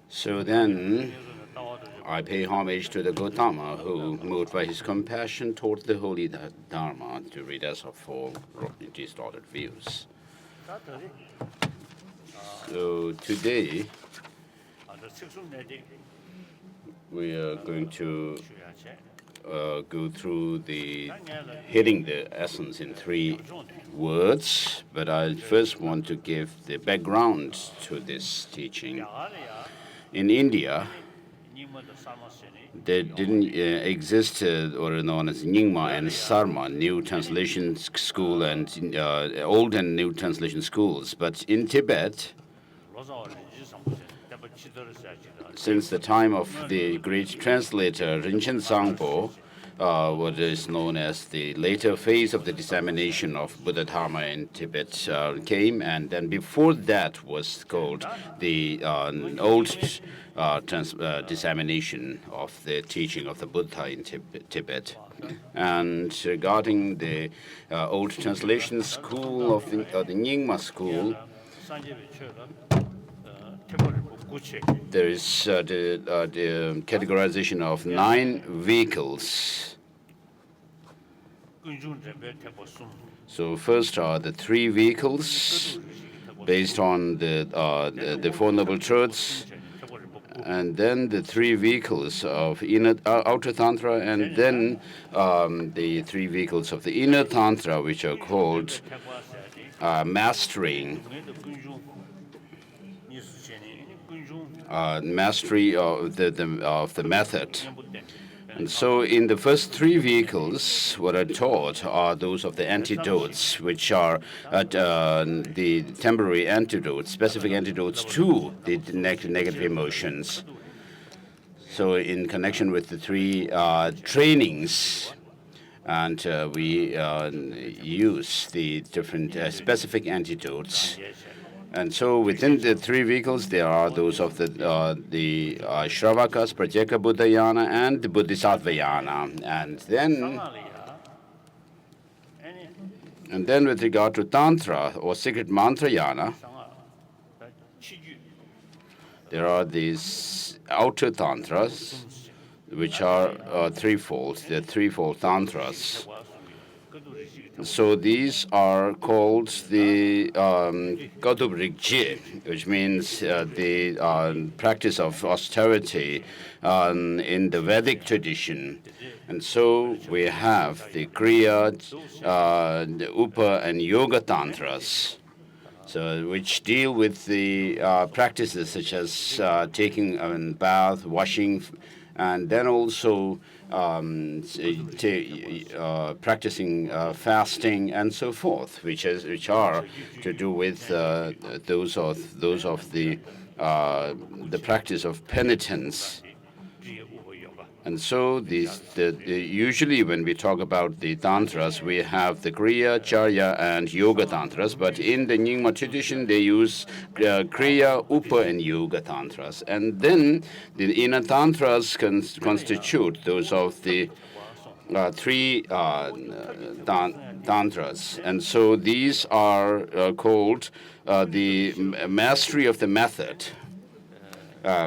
So then, I pay homage to the Gautama, who, moved by his compassion, taught the holy Dharma to rid us of all distorted views. So today, we are going to go through hitting the essence in 3 words, but I first want to give the background to this teaching. In India, there didn't exist what are known as Nyingma and Sarma, New Translation School and Old and New Translation Schools. But in Tibet, since the time of the great translator Rinchen Sangpo, what is known as the later phase of the dissemination of Buddha Dharma in Tibet came, and then before that was called the old dissemination of the teaching of the Buddha in Tibet. And regarding the old translation school of the Nyingma school, there is the categorization of 9 vehicles. So first are the 3 vehicles based on the Four Noble Truths, and then the 3 vehicles of outer Tantra, and then the 3 vehicles of the inner Tantra, which are called mastering. Mastery of the method. And so in the first 3 vehicles, what are taught are those of the antidotes, which are the temporary antidotes, specific antidotes to the negative emotions. So in connection with the 3 trainings, and we use the different specific antidotes. And so within the 3 vehicles, there are those of the Shravakas, Pratyeka Buddhayana, and the Bodhisattvayana. And then with regard to Tantra, or Secret Mantrayana, there are these outer Tantras, which are threefold. They're threefold Tantras. So these are called the Gadubrikje, which means the practice of austerity in the Vedic tradition. And so we have the Kriya, the Upa, and Yoga Tantras, so which deal with the practices such as taking a bath, washing, and then also practicing fasting and so forth, which are to do with those of the practice of penitence. And so usually when we talk about the tantras, we have the Kriya, Charya, and Yoga tantras. But in the Nyingma tradition, they use Kriya, Upa, and Yoga tantras. And then the inner tantras constitute those of the 3 tantras. And so these are called the mastery of the method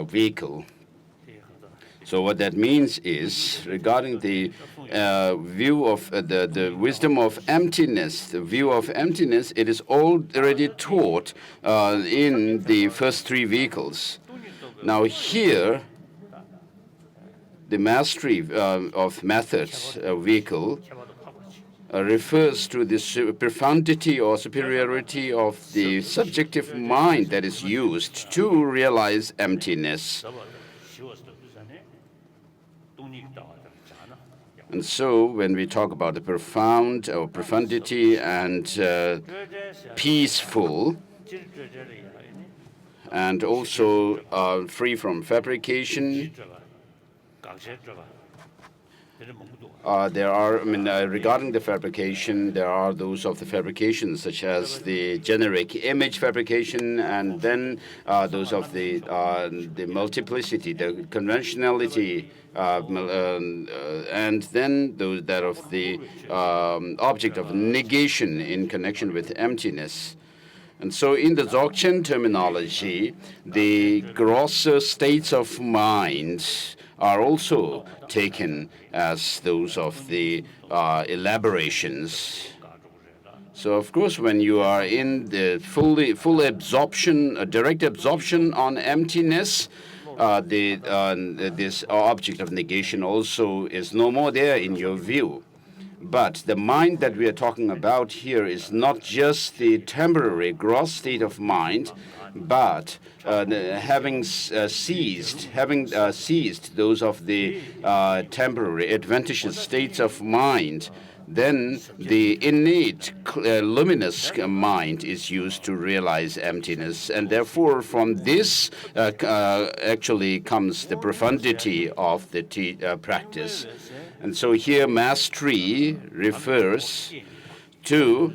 vehicle. So what that means is, regarding the view of the wisdom of emptiness, the view of emptiness, it is already taught in the first 3 vehicles. Now here, the mastery of method vehicle refers to the profundity or superiority of the subjective mind that is used to realize emptiness. And so when we talk about the profound or profundity and peaceful, and also free from fabrication, there are, regarding the fabrication, there are those of the fabrication, such as the generic image fabrication, and then those of the multiplicity, the conventionality, and then that of the object of negation in connection with emptiness. And so in the Dzogchen terminology, the grosser states of mind are also taken as those of the elaborations. So of course, when you are in the full absorption, direct absorption on emptiness, this object of negation also is no more there in your view. But the mind that we are talking about here is not just the temporary gross state of mind, but having seized those of the temporary adventitious states of mind, then the innate luminous mind is used to realize emptiness. And therefore, from this actually comes the profundity of the practice. And so here, mastery refers to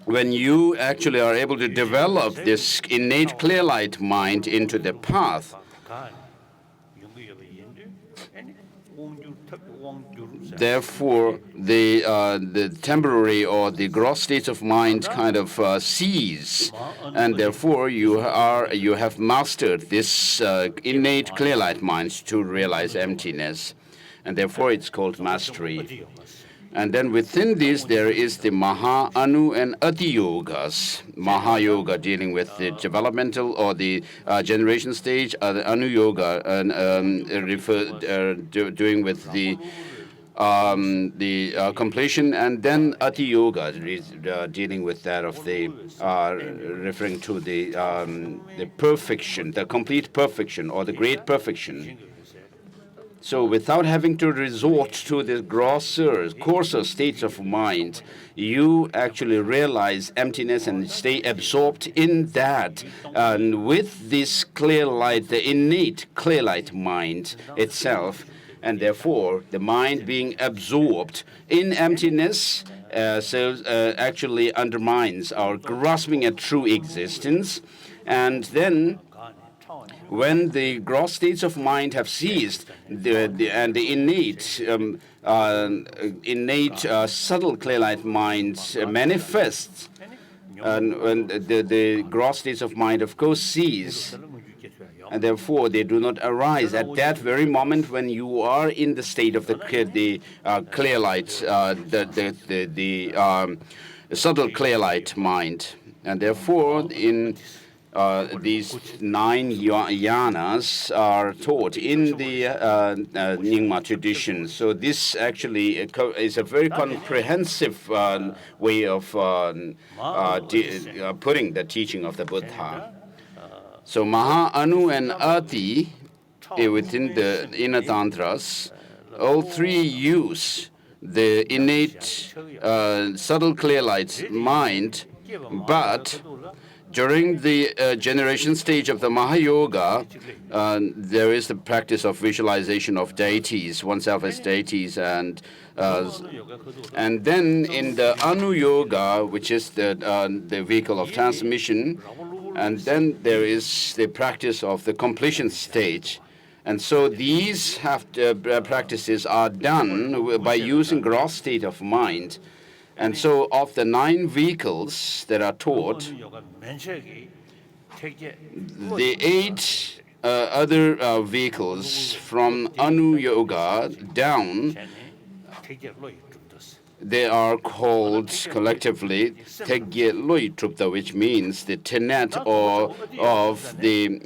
when you actually are able to develop this innate clear light mind into the path. Therefore, the temporary or the gross states of mind kind of cease, and therefore you have mastered this innate clear light mind to realize emptiness, and therefore it's called mastery. And then within this, there is the Maha, Anu, and Ati Yogas. Maha Yoga dealing with the developmental or the generation stage, the Anu Yoga doing with the completion, and then Ati Yoga dealing with that of the referring to the perfection, the complete perfection or the great perfection. So without having to resort to the coarser states of mind, you actually realize emptiness and stay absorbed in that. And with this clear light, the innate clear light mind itself, and therefore the mind being absorbed in emptiness, actually undermines our grasping at true existence. And then when the gross states of mind have ceased, and the innate subtle clear light mind manifests, and when the gross states of mind, of course, cease, and therefore they do not arise at that very moment when you are in the state of the clear light, the subtle clear light mind, and therefore in these 9 yanas are taught in the Nyingma tradition. So this actually is a very comprehensive way of putting the teaching of the Buddha. So Maha, Anu, and Ati within the inner tantras, all three use the innate subtle clear light mind, but during the generation stage of the Mahayoga, there is the practice of visualization of deities, oneself as deities, and then in the Anu Yoga, which is the vehicle of transmission, and then there is the practice of the completion stage. And so these practices are done by using gross state of mind. And so of the 9 vehicles that are taught, the 8 other vehicles from Anu Yoga down, they are called collectively Tegye Loi Trupta, which means the tenet or of the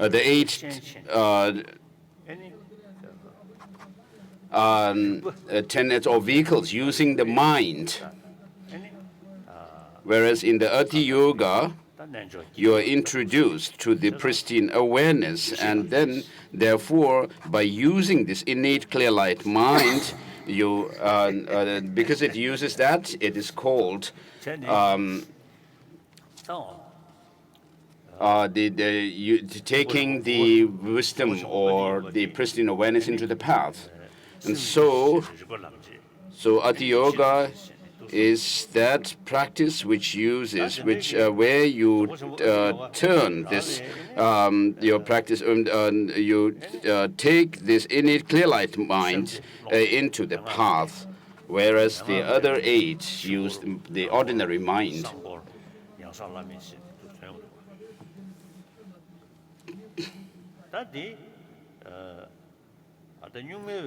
8 tenets or vehicles using the mind. Whereas in the Ati Yoga, you are introduced to the pristine awareness, and then, therefore, by using this innate clear light mind, you because it uses that, it is called taking the wisdom or the pristine awareness into the path. And so Ati Yoga is that practice which uses, where you turn this, your practice, you take this innate clear light mind into the path, whereas the other 8 use the ordinary mind.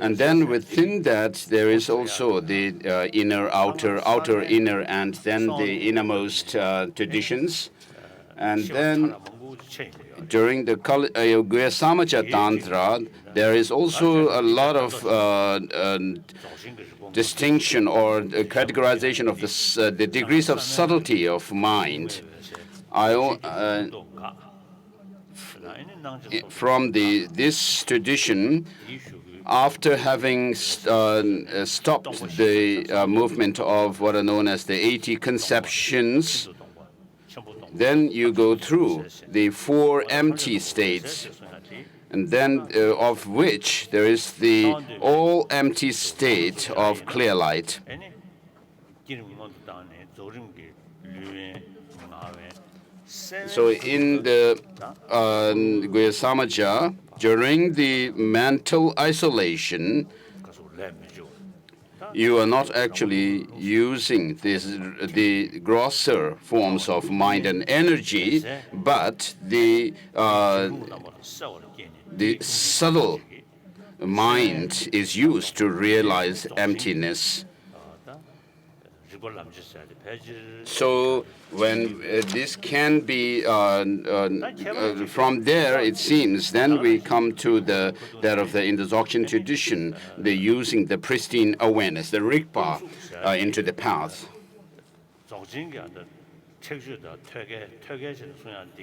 And then within that, there is also the inner, outer, inner, and then the innermost traditions. And then during the Guhyasamaja Tantra, there is also a lot of distinction or categorization of the degrees of subtlety of mind. From this tradition, after having stopped the movement of what are known as the 80 conceptions, then you go through the 4 empty states, and then of which there is the all empty state of clear light. So in the Guhyasamaja, during the mental isolation, you are not actually using the grosser forms of mind and energy, but the subtle mind is used to realize emptiness. So when this can be from there, it seems, then we come to that of in the Dzogchen tradition, the using the pristine awareness, the Rigpa, into the path.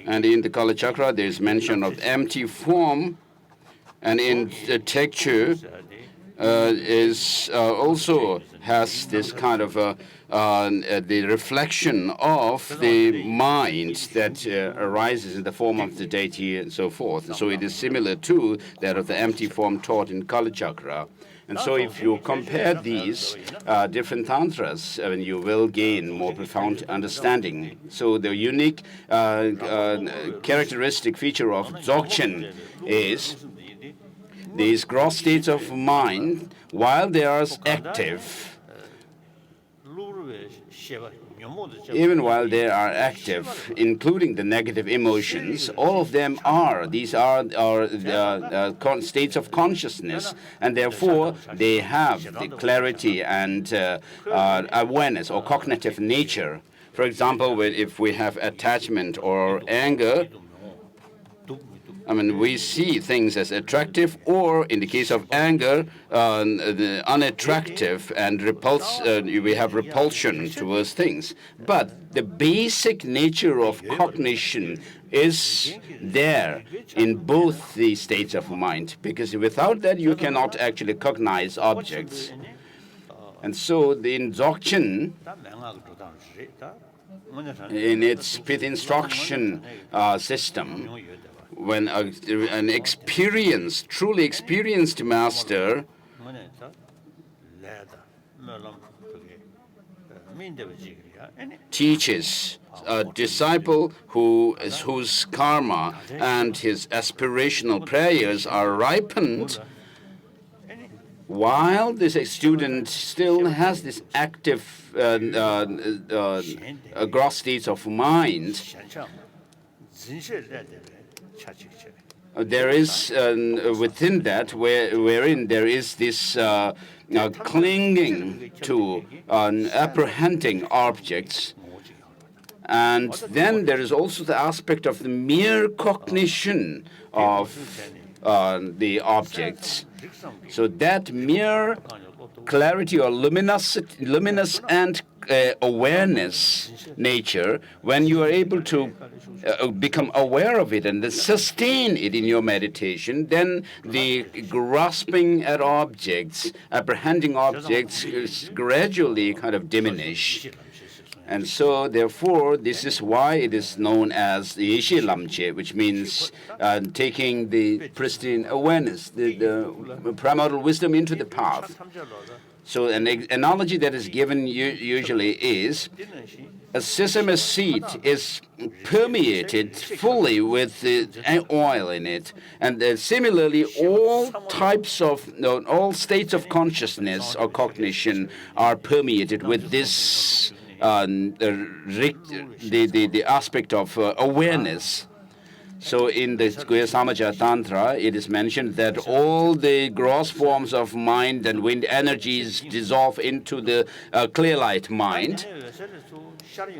And in the Kala Chakra, there is mention of empty form, and in the texture is also has this kind of the reflection of the mind that arises in the form of the deity and so forth. So it is similar to that of the empty form taught in Kala Chakra. And so if you compare these different tantras, you will gain more profound understanding. So the unique characteristic feature of Dzogchen is these gross states of mind, while they are active, even while they are active, including the negative emotions, all of them these are states of consciousness, and therefore they have the clarity and awareness or cognitive nature. For example, if we have attachment or anger, we see things as attractive, or in the case of anger, unattractive and we have repulsion towards things. But the basic nature of cognition is there in both these states of mind, because without that you cannot actually cognize objects. And so in Dzogchen, in its pith instruction system, when an truly experienced master teaches a disciple whose karma and his aspirational prayers are ripened, while this student still has this active gross states of mind, there is within that wherein there is this clinging to apprehending objects, and then there is also the aspect of the mere cognition of the objects. So that mere clarity or luminous and awareness nature, when you are able to become aware of it and then sustain it in your meditation, then the grasping at objects, apprehending objects, gradually kind of diminish. And so, therefore, this is why it is known as the Yeshe Lamche, which means taking the pristine awareness, the primordial wisdom into the path. So an analogy that is given usually is a sesame seed is permeated fully with the oil in it. And similarly, all states of consciousness or cognition are permeated with this the aspect of awareness. So in the Samaja Tantra, it is mentioned that all the gross forms of mind and wind energies dissolve into the clear light mind.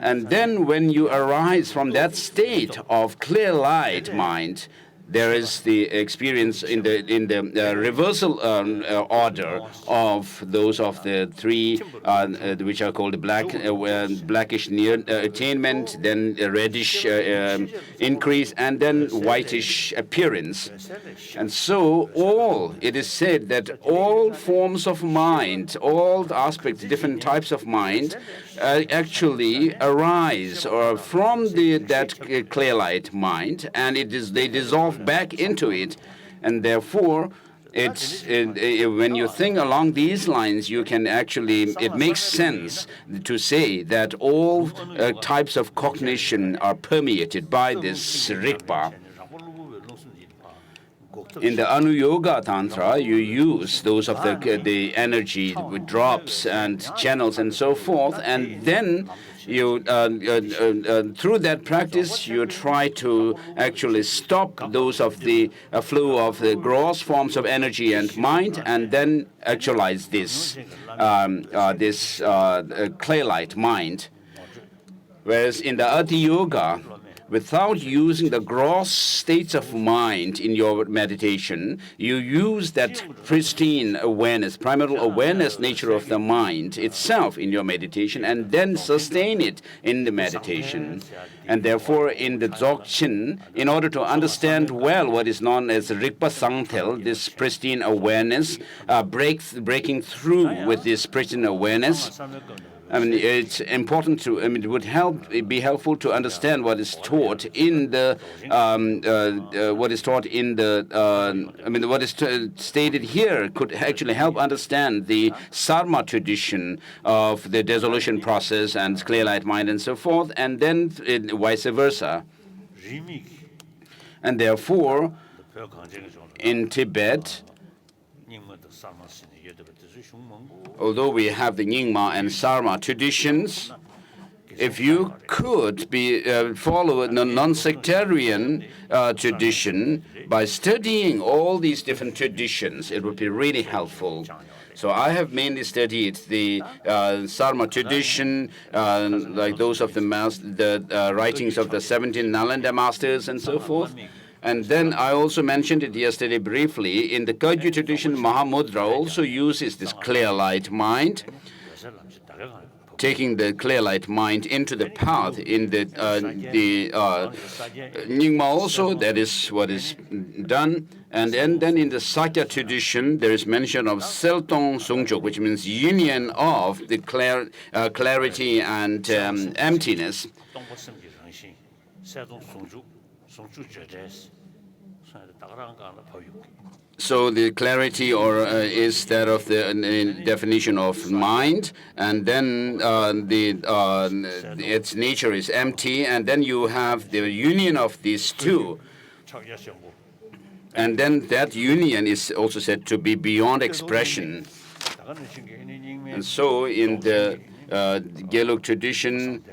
And then when you arise from that state of clear light mind, there is the experience in the reversal order of those of the three, which are called blackish near attainment, then reddish increase, and then whitish appearance. And so it is said that all forms of mind, all aspects, different types of mind, actually arise from that clear light mind, and they dissolve back into it, and therefore when you think along these lines, you can actually, it makes sense to say that all types of cognition are permeated by this Rigpa. In the Anuyoga Tantra, you use those of the energy with drops and channels and so forth, and then you, through that practice, you try to actually stop those of the flow of the gross forms of energy and mind, and then actualize this clear light mind. Whereas in the Ati Yoga, without using the gross states of mind in your meditation, you use that pristine awareness, primal awareness nature of the mind itself in your meditation, and then sustain it in the meditation. And therefore, in the Dzogchen, in order to understand well what is known as Rigpa Sangtel, this pristine awareness, breaking through with this pristine awareness, I mean, it's important to. I mean, it would be helpful to understand what is taught in the what is taught in the. I mean, what is stated here could actually help understand the Sarma tradition of the dissolution process and clear light mind and so forth, and then vice versa. And therefore, in Tibet, although we have the Nyingma and Sarma traditions, if you could follow a non-sectarian tradition by studying all these different traditions, it would be really helpful. So I have mainly studied the Sarma tradition, like those of the writings of the 17 Nalanda masters and so forth. And then I also mentioned it yesterday briefly, in the Kagyu tradition, Mahamudra also uses this clear light mind, taking the clear light mind into the path. In the Nyingma also, that is what is done. And then in the Sakya tradition, there is mention of Seltong Sungchok, which means union of the clarity and emptiness. So the clarity is that of the definition of mind, and then its nature is empty, and then you have the union of these two. And then that union is also said to be beyond expression. And so in the Gelug tradition,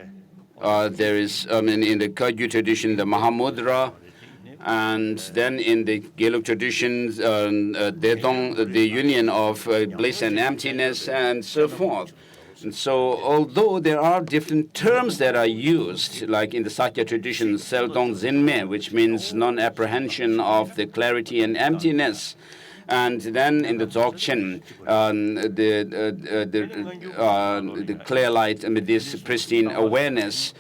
there is, in the Kagyu tradition, the Mahamudra, and then in the Gelug traditions, Dedong, the union of bliss and emptiness, and so forth. And so, although there are different terms that are used, like in the Sakya tradition, Seldong Zinme, which means non-apprehension of the clarity and emptiness, and then in the Dzogchen, the clear light, this pristine awareness,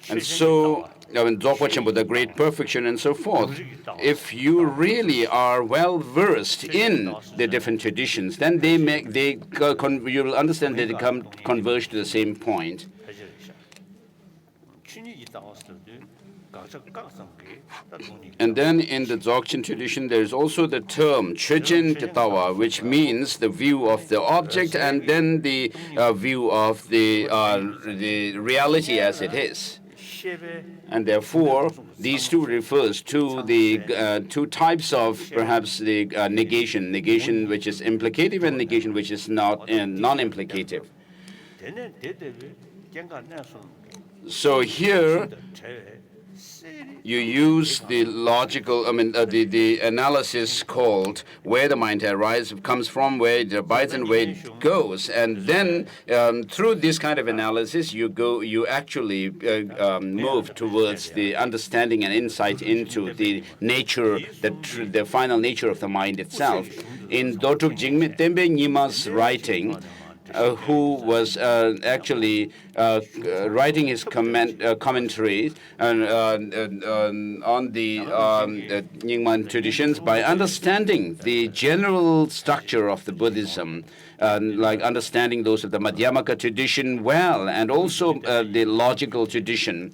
and so. Dzogchen with the great perfection and so forth. If you really are well versed in the different traditions, then you will understand that they converge to the same point. And then in the Dzogchen tradition, there is also the term Chöjin Tetawa, which means the view of the object and then the view of the reality as it is. And therefore, these two refers to the two types of perhaps the negation which is implicative and negation which is not non-implicative. So here you use the logical, the analysis called where the mind comes from, where it abides, and where it goes. And then through this kind of analysis, you actually move towards the understanding and insight into the nature, the final nature of the mind itself. In Dotuk Jingme Tembe Nyima's writing, who was actually writing his commentary on the Nyingma traditions by understanding the general structure of the Buddhism, like understanding those of the Madhyamaka tradition well, and also the logical tradition.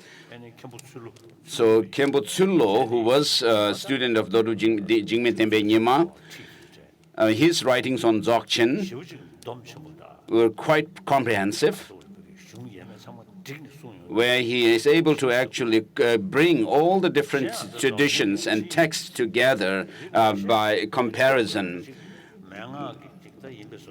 So Khenpo Tsullo, who was a student of Dodo Jingme Tembe Nyima, his writings on Dzogchen were quite comprehensive, where he is able to actually bring all the different traditions and texts together by comparison,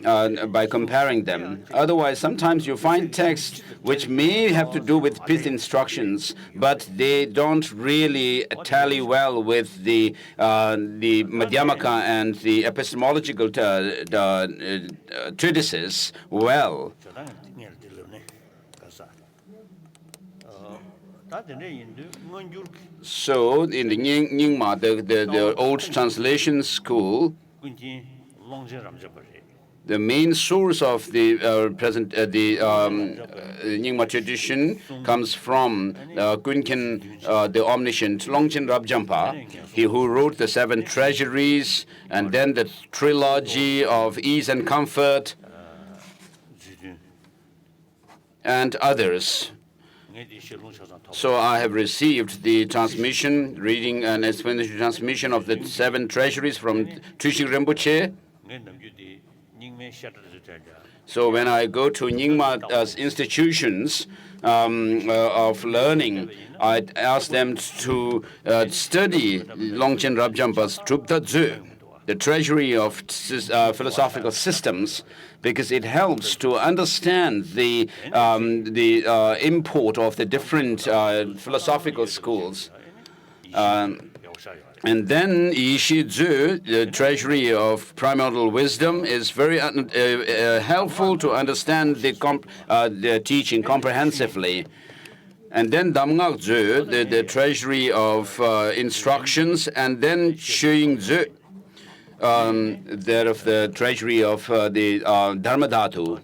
by comparing them. Otherwise, sometimes you find texts which may have to do with pith instructions, but they don't really tally well with the Madhyamaka and the epistemological treatises well. So in the Nyingma, the old translation school, the main source of the Nyingma tradition comes from Kunken, the omniscient Longchen Rabjampa, he who wrote the 7 treasuries, and then the trilogy of ease and comfort, and others. So I have received the transmission, reading and explanatory transmission of the 7 treasuries from Trishik Rinpoche. So when I go to Nyingma's institutions of learning, I ask them to study Longchen Rabjampa's Trupta Dzu, the treasury of philosophical systems, because it helps to understand the import of the different philosophical schools. And then Yishi Dzu, the treasury of primordial wisdom, is very helpful to understand the teaching comprehensively. And then Damngak Dzu, the treasury of instructions, and then Shuying Dzu, that of the treasury of the Dharmadhatu.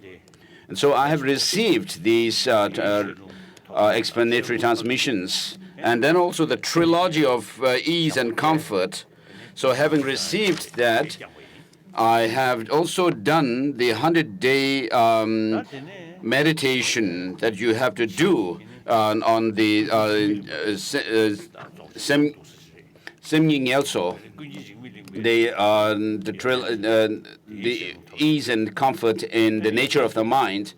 And so I have received these explanatory transmissions, and then also the trilogy of ease and comfort. So having received that, I have also done the 100-day meditation that you have to do on the Semying Yelso, the ease and comfort in the nature of the mind.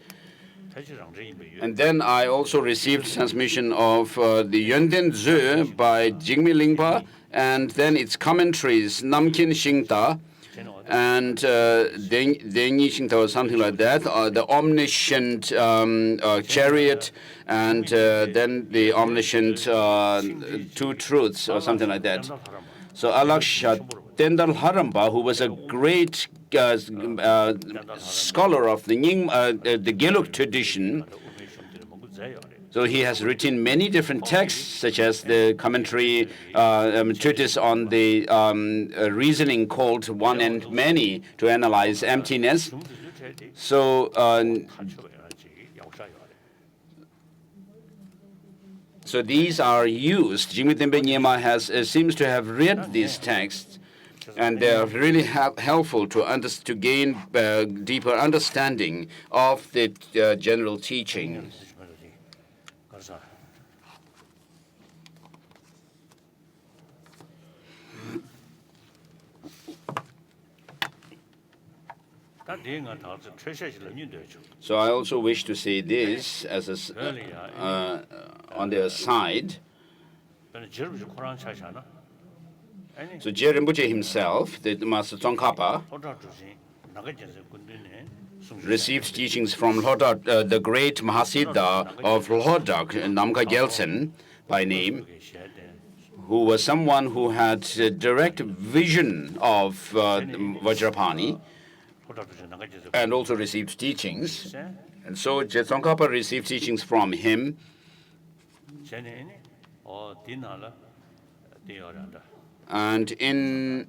And then I also received transmission of the Yönden Dzu by Jingme Lingpa, and then its commentaries, Namkin Shingta, and Denyi Shingta or something like that, the omniscient chariot, and then the omniscient 2 truths or something like that. So Alaksha Tendal Haramba, who was a great scholar of the Gelug tradition, so he has written many different texts, such as the commentary, treatise on the reasoning called One and Many, to analyze emptiness. So, so these are used. Jingme Tembe Nyima seems to have read these texts, and they are really helpful to gain deeper understanding of the general teaching. So I also wish to say this as on the aside. So Je Rinpoche himself, the Master Tsongkhapa, received teachings from the great Mahasiddha of Lhodak, Namka Gyaltsen by name, who was someone who had a direct vision of Vajrapani and also received teachings. And so Tsongkhapa received teachings from him. And in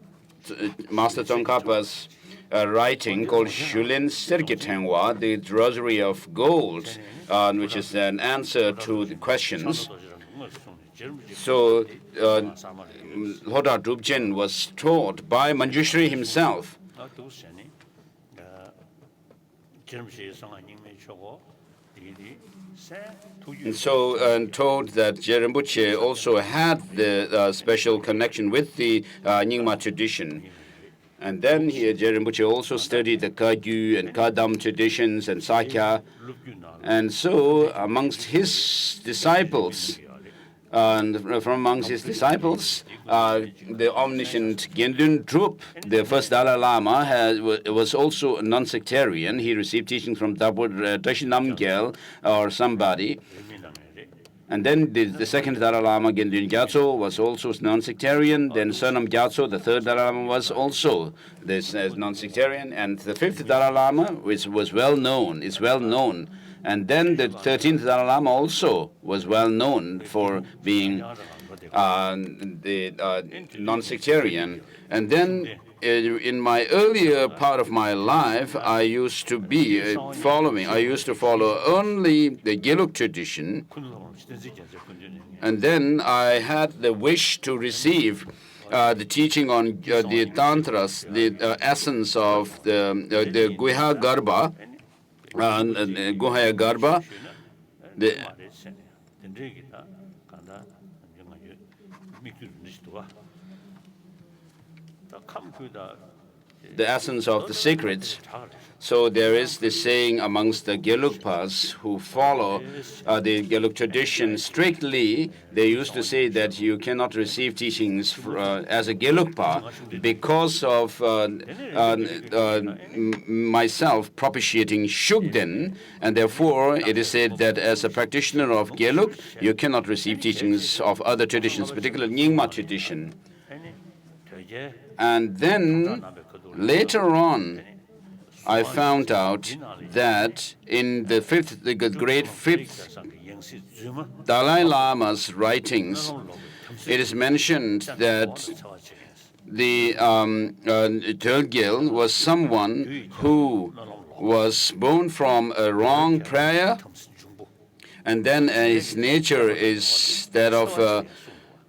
Master Tsongkhapa's writing called Shulen Sergitenwa, the Rosary of Gold, which is an answer to the questions. So Lhoda Drupchen was taught by Manjushri himself. And so told that Rinpoche also had the special connection with the Nyingma tradition. And then Rinpoche also studied the Kagyu and Kadam traditions and Sakya. And so amongst his disciples, and from amongst his disciples, the omniscient Gendun Drup, the first Dalai Lama, was also a non-sectarian. He received teachings from Dashi Namgyal or somebody. And then the second Dalai Lama, Gendun Gyatso, was also non-sectarian. Then Sonam Gyatso, the third Dalai Lama, was also this non-sectarian. And the fifth Dalai Lama, which was well known, is well known. And then the 13th Dalai Lama also was well known for being the non-sectarian. And then in my earlier part of my life, I used to follow only the Gelug tradition. And then I had the wish to receive the teaching on the Tantras, the essence of the Guha Garbha, and Guhaya Garbha, the essence of the secrets. So there is this saying amongst the Gelugpas who follow the Gelug tradition strictly. They used to say that you cannot receive teachings as a Gelugpa because of myself propitiating Shugden, and therefore it is said that as a practitioner of Gelug, you cannot receive teachings of other traditions, particularly Nyingma tradition. And then later on, I found out that in the great fifth Dalai Lama's writings, it is mentioned that the Tölgyel was someone who was born from a wrong prayer, and then his nature is that of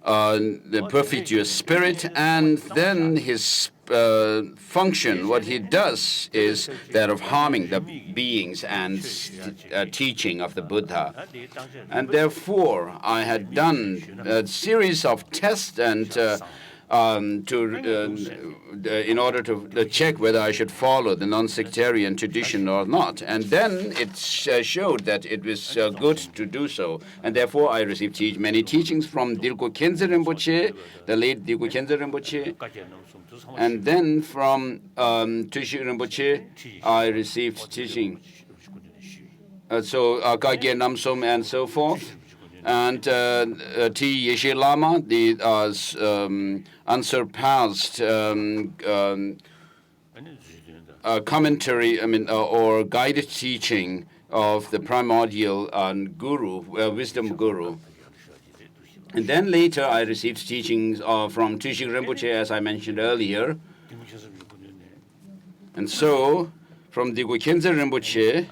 the perfidious spirit, and then his function, what he does, is that of harming the beings and teaching of the Buddha. And therefore, I had done a series of tests and in order to check whether I should follow the non-sectarian tradition or not. And then it showed that it was good to do so. And therefore, I received many teachings from Dilgo Khyentse Rinpoche, the late Dilgo Khyentse Rinpoche. And then from Tushi Rinpoche, I received teaching. So Kagye Namsom and so forth. And T. Yeshe Lama, the unsurpassed commentary, or guided teaching of the primordial guru, wisdom guru. And then later I received teachings from Tushi Rinpoche, as I mentioned earlier. And so, from the Dzogchen Rinpoche,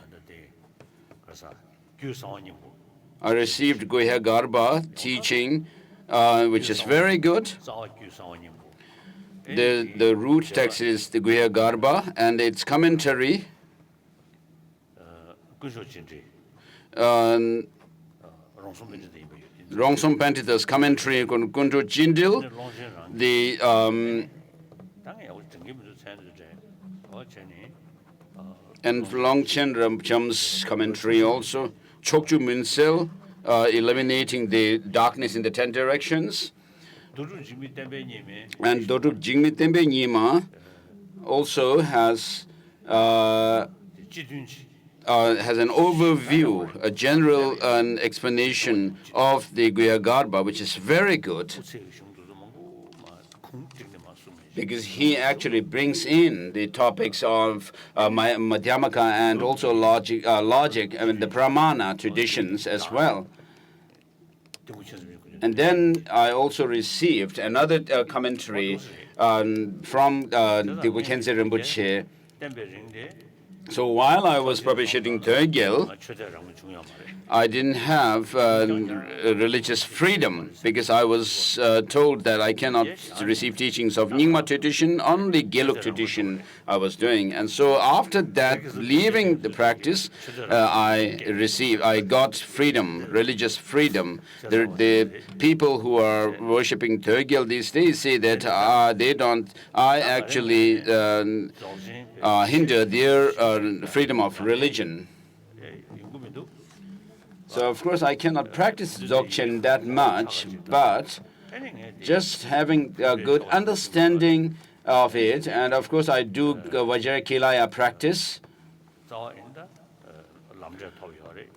I received Guhya Garbha teaching, which is very good. The root text is the Guhya Garbha, and its commentary, Rongsom Pentita's commentary on Kuntu Jindil, the and Longchen Rinpoche's commentary also, Chokchu Minsel, eliminating the darkness in the 10 directions. And Dodrup Jingmi Tembe Nyima also has has an overview, a general explanation of the Guhyagarbha, which is very good, because he actually brings in the topics of Madhyamaka and also logic, the Pramana traditions as well. And then I also received another commentary from the Wekenze Rinpoche. So while I was propitiating Tergyal, I didn't have religious freedom, because I was told that I cannot receive teachings of Nyingma tradition, only Gelug tradition I was doing. And so after that, leaving the practice, I got freedom, religious freedom. The people who are worshipping Tergyal these days say that I actually hinder their freedom of religion. So, of course, I cannot practice Dzogchen that much, but just having a good understanding of it, and of course, I do Vajrayakilaya practice.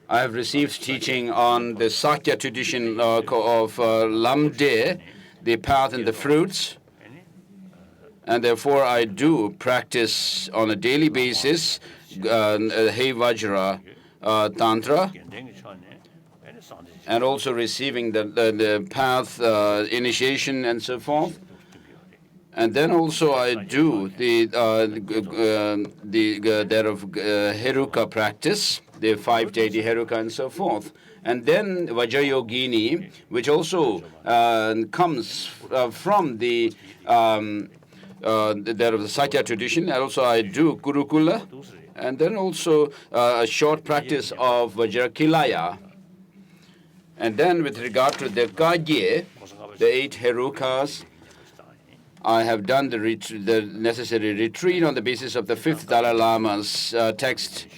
I have received teaching on the Sakya tradition of Lamde, the path and the fruits, and therefore I do practice on a daily basis Hey Vajra Tantra, and also receiving the path initiation and so forth. And then also I do that of Heruka practice, the 5 deity Heruka and so forth. And then Vajrayogini, which also comes from the that of the Sakya tradition. And also I do Gurukula, and then also a short practice of Vajrakilaya. And then with regard to the Kagye, the 8 Herukas, I have done the necessary retreat on the basis of the 5th Dalai Lama's text,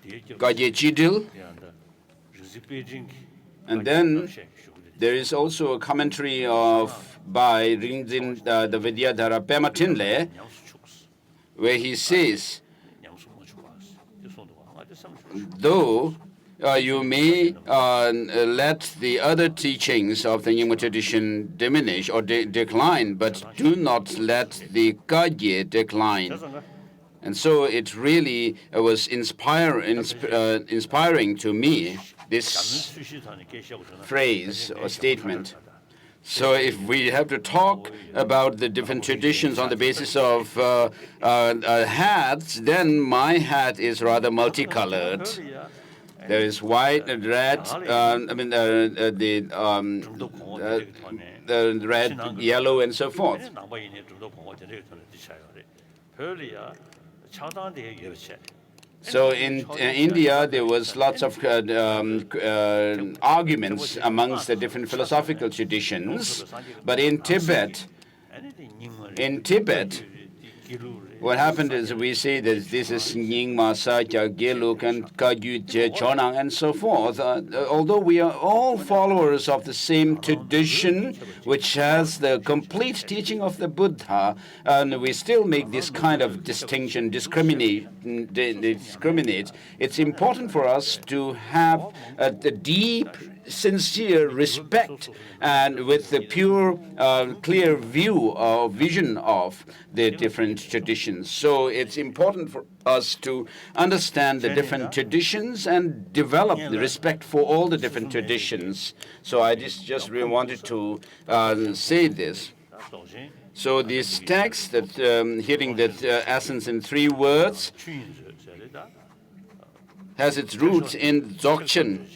Kagye Chidil. And then there is also a commentary by Rinzin the Vidyadhara Pema Tinle, where he says, though you may let the other teachings of the Nyingma tradition diminish or decline, but do not let the Kagye decline. And so it really was inspiring to me, this phrase or statement. So if we have to talk about the different traditions on the basis of hats, then my hat is rather multicolored. There is white and red, the red, yellow, and so forth. So in India, there was lots of arguments amongst the different philosophical traditions. But in Tibet, what happened is we say that this is Nyingma, Sakya, Gelug, and Kagyu, Chonang, and so forth. Although we are all followers of the same tradition, which has the complete teaching of the Buddha, and we still make this kind of distinction, discriminate. It's important for us to have a deep, sincere respect and with the pure, clear vision of the different traditions. So it's important for us to understand the different traditions and develop the respect for all the different traditions. So I just really wanted to say this. So this text, that hitting that essence in 3 words, has its roots in Dzogchen.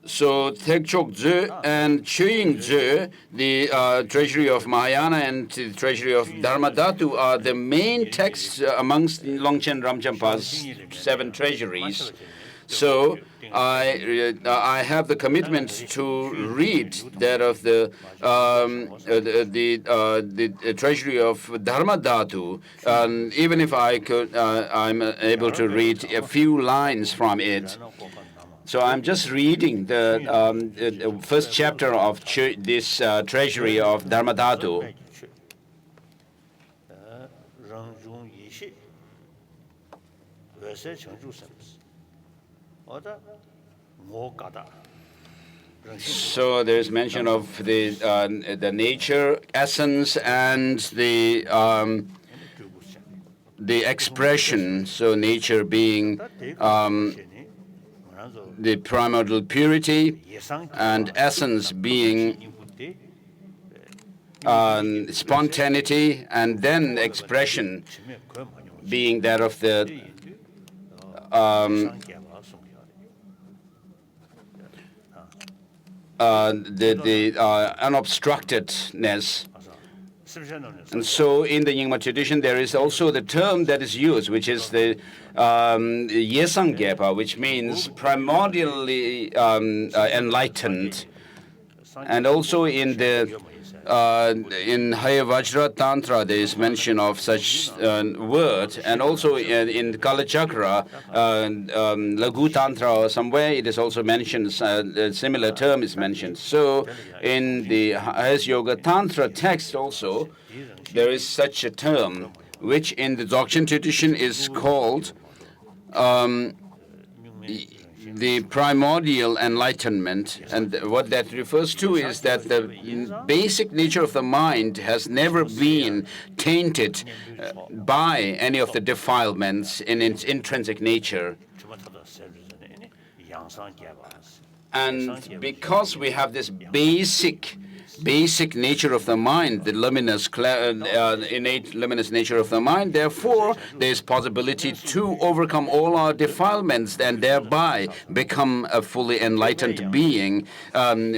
So Tekchok Dze and Choying Dze, the treasury of Mahayana and the treasury of Dharmadhatu, are the main texts amongst Longchen Ramchampa's 7 treasuries. So I have the commitment to read that of the treasury of Dharmadhatu, even if I'm able to read a few lines from it. So I'm just reading the first chapter of this treasury of Dharmadhatu. So there's mention of the nature, essence, and the expression. So nature being the primordial purity, and essence being spontaneity, and then expression being that of the unobstructedness. And so in the Nyingma tradition, there is also the term that is used, which is the Yesangyepa, which means primordially enlightened. And also in the in Hayavajra Tantra, there is mention of such word, and also in Kala Chakra, Lagu Tantra or somewhere, it is also mentioned, a similar term is mentioned. So in the Hayas Yoga Tantra text also, there is such a term, which in the Dzogchen tradition is called the primordial enlightenment. And what that refers to is that the basic nature of the mind has never been tainted by any of the defilements in its intrinsic nature. And because we have this basic nature of the mind, the luminous, innate luminous nature of the mind, therefore there is possibility to overcome all our defilements and thereby become a fully enlightened being,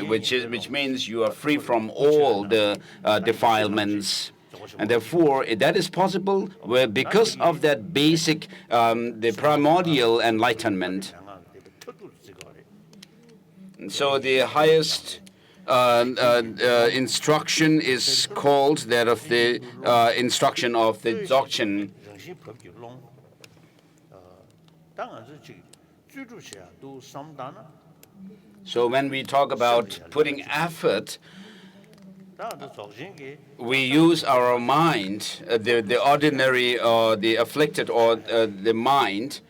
which means you are free from all the defilements. And therefore, that is possible because of that basic, the primordial enlightenment. And so the highest instruction is called that of the instruction of the Dzogchen. So when we talk about putting effort, we use our mind, the ordinary or the afflicted or the mind.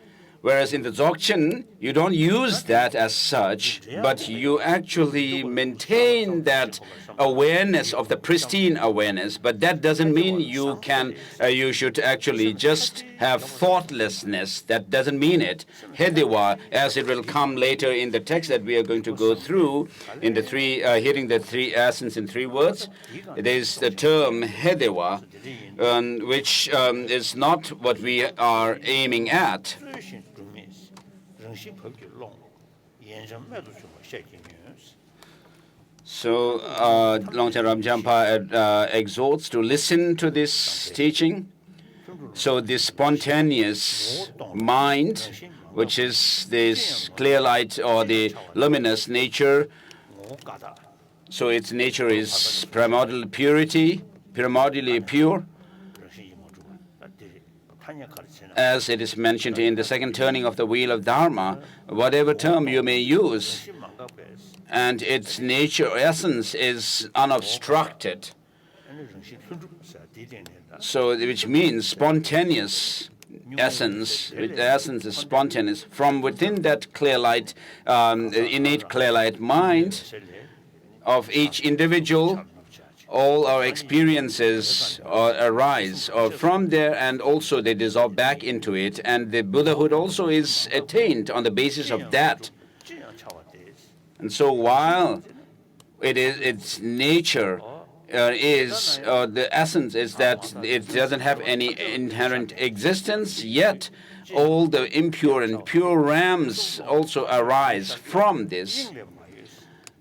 Whereas in the Dzogchen, you don't use that as such, but you actually maintain that awareness of the pristine awareness. But that doesn't mean you should actually just have thoughtlessness. That doesn't mean it. Hedewa, as it will come later in the text that we are going to go through, in the hearing the three essence in 3 words, there is the term Hedewa, which is not what we are aiming at. So Longchen Ramjampa exhorts to listen to this teaching. So this spontaneous mind, which is this clear light or the luminous nature, so its nature is primordial purity, primordially pure, as it is mentioned in the second turning of the wheel of Dharma, whatever term you may use, and its nature, essence is unobstructed. So, which means spontaneous essence. The essence is spontaneous. From within that clear light, innate clear light mind of each individual, all our experiences arise from there, and also they dissolve back into it. And the Buddhahood also is attained on the basis of that. And so while its nature the essence is that it doesn't have any inherent existence, yet all the impure and pure realms also arise from this.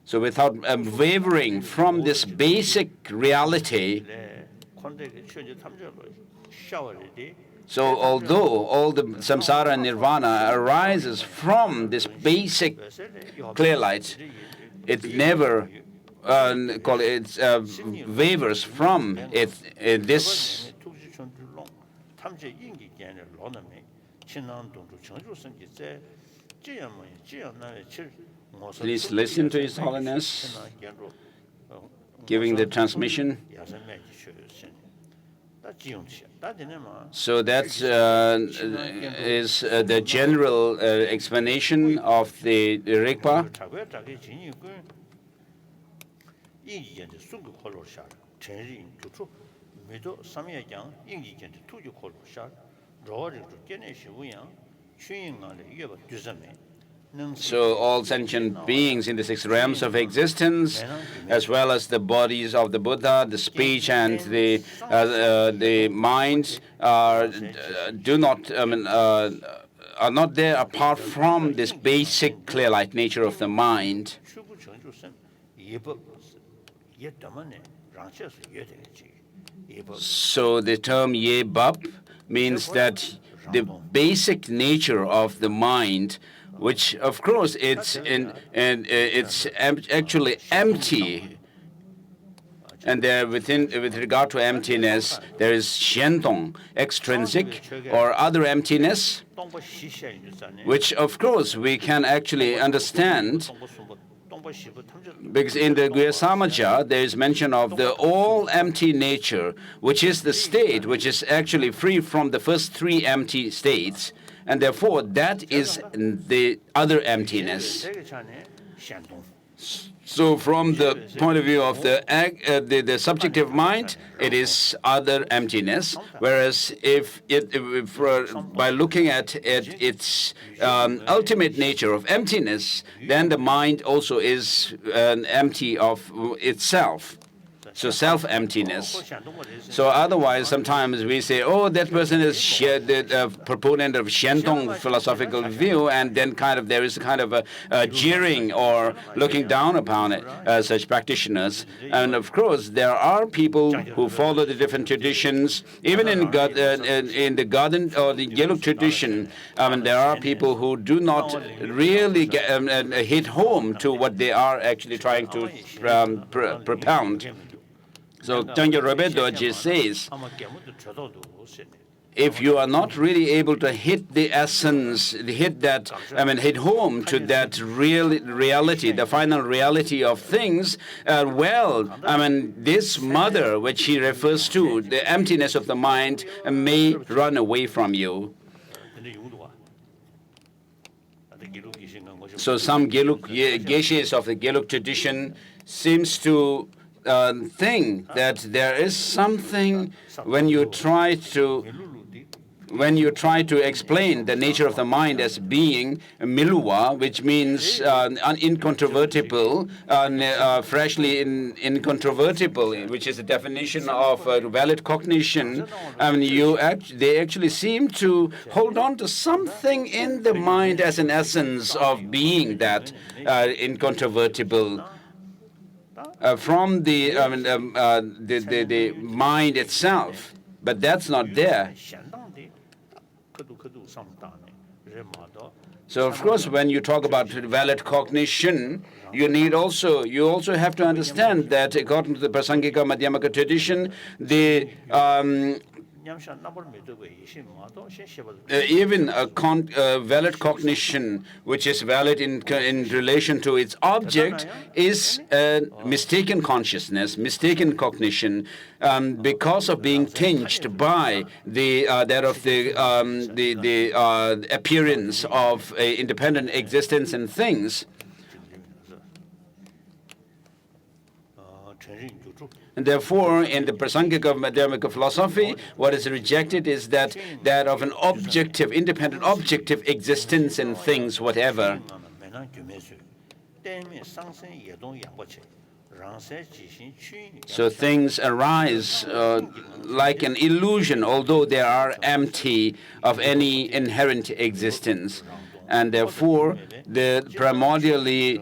So without wavering from this basic reality, so although all the samsara and nirvana arises from this basic clear light, it never wavers from it. This. Please listen to His Holiness giving the transmission. So that is the general explanation of the Rigpa. So all sentient beings in the 6 realms of existence, as well as the bodies of the Buddha, the speech and the mind, do not are not there apart from this basic clear light nature of the mind. So the term ye bab means that the basic nature of the mind, which of course it's actually empty, and there with regard to emptiness, there is xiantong, extrinsic or other emptiness, which of course we can actually understand, because in the Guhyasamaja there is mention of the all empty nature, which is the state which is actually free from the first 3 empty states, and therefore that is the other emptiness. So from the point of view of the subjective mind, it is other emptiness, whereas if by looking at its ultimate nature of emptiness, then the mind also is empty of itself. So self-emptiness. So otherwise, sometimes we say, oh, that person is the proponent of Xiantong philosophical view, and then there is kind of a jeering or looking down upon it, such practitioners. And of course, there are people who follow the different traditions. Even in the Garden or the Gelug tradition, there are people who do not really hit home to what they are actually trying to propound. So Tangya Robedoji says, if you are not really able to hit the essence, hit home to that reality, the final reality of things, this mother, which he refers to, the emptiness of the mind, may run away from you. So some Geshes of the Gelug tradition seems to think that there is something when you try to explain the nature of the mind as being miluwa, which means incontrovertible, freshly incontrovertible, which is the definition of valid cognition. They actually seem to hold on to something in the mind as an essence of being that incontrovertible. From the mind itself, but that's not there. So of course, when you talk about valid cognition, you also have to understand that according to the Prasangika Madhyamaka tradition, even a valid cognition, which is valid in relation to its object, is a mistaken consciousness, mistaken cognition, because of being tinged by the appearance of independent existence and things. And therefore, in the Prasangika Madhyamaka philosophy, what is rejected is that of an objective, independent objective existence in things, whatever. So things arise like an illusion, although they are empty of any inherent existence. And therefore, the primordially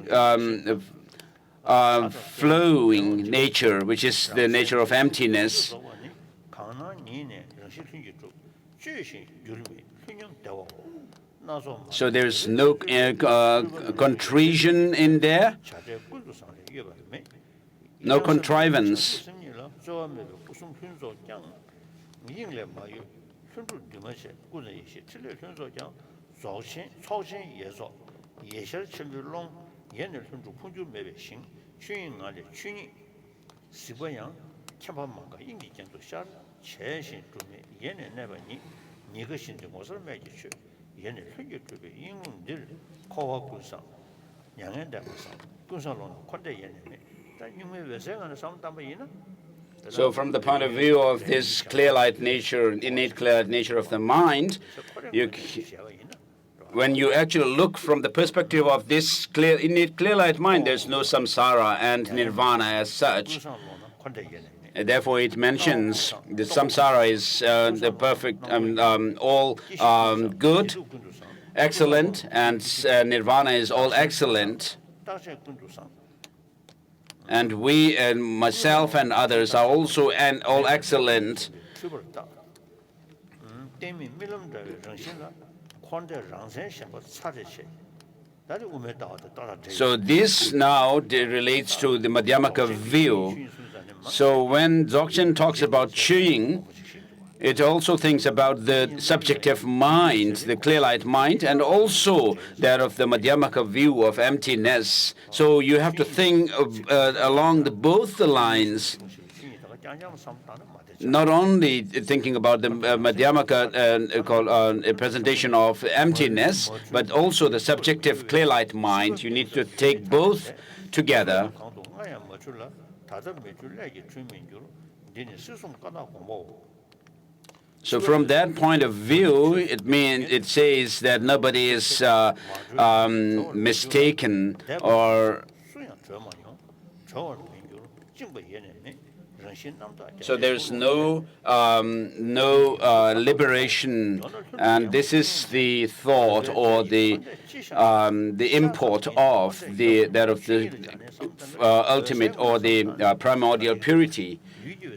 flowing nature, which is the nature of emptiness. So there's no contrition in there, no contrivance. So from the point of view of this clear light nature, innate clear light nature of the mind, when you actually look from the perspective of this innate clear light mind, there's no samsara and nirvana as such. Therefore, it mentions the samsara is the perfect, all good, excellent, and nirvana is all excellent. And we and myself and others are also all excellent. So this now relates to the Madhyamaka view. So when Dzogchen talks about chewing, it also thinks about the subjective mind, the clear light mind, and also that of the Madhyamaka view of emptiness. So you have to think along both the lines, not only thinking about the Madhyamaka presentation of emptiness, but also the subjective clear light mind. You need to take both together. So from that point of view, it says that nobody is mistaken or. So there's no liberation, and this is the thought or the import of the ultimate or the primordial purity.